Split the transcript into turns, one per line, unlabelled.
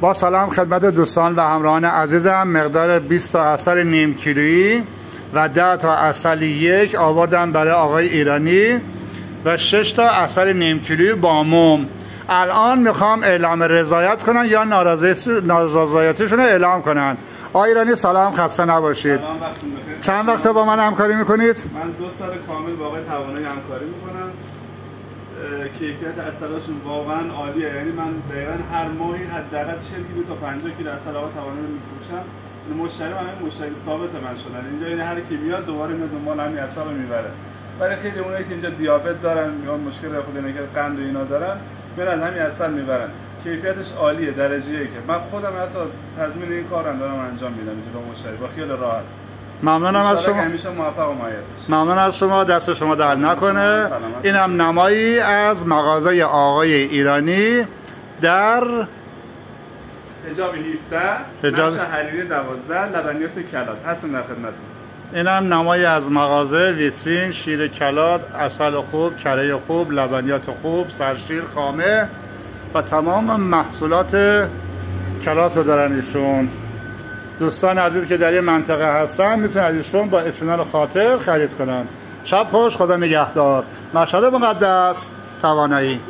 با سلام خدمت دوستان و همراهان عزیزم. مقدار 20 تا عسل نیم کیلویی و 10 تا عسل یک آوردم برای آقای ایرانی و 6 تا عسل نیم کیلویی با موم. الان میخوام اعلام رضایت کنن یا نارضایتیشون رو اعلام کنن. آقای ایرانی سلام، خسته نباشید.
سلام، وقتتون بخیر.
چند وقت با من همکاری میکنید؟
من 2 سال کامل با آقای توانایی همکاری میکنم. کیفیت عسلاشون واقعا عالیه. یعنی من دقیقاً هر ماهی حداقل 40 کیلو تا 50 کیلو عسل آقای توانایی رو میفروشم. این مشتری من مشتری ثابت من شدن. اینجا یعنی هر کی میاد دوباره میاد دنبال همین عسل رو میبره. برای خیلی اونایی که اینجا دیابت دارن یا مشکل خود اینکه قند و اینا دارن، میرن همین عسل میبرن. کیفیتش عالیه، درجه‌ای که من خودم حتی تضمین این کارم دارم انجام میدم اینجا به مشتری با خیال راحت.
ممنونم از شما.
همیشه موفق و معید باشید.
ممنون از شما، دست شما در نکنه. اینم نمایی از مغازه آقای ایرانی در
حجاب 17 نقش حریری 12 لبنیات کلات هستم در خدمتتون.
اینم نمایی از مغازه، ویترین، شیر کلات، عسل خوب، کره خوب، لبنیات خوب، سرشیر، خامه و تمام محصولات کلات رو دارن ایشون. دوستان عزیز که در این منطقه هستن میتونن از ایشون با اطمینان خاطر خرید کنن. شب خوش، خدا نگهدار. مشهد مقدس، توانایی.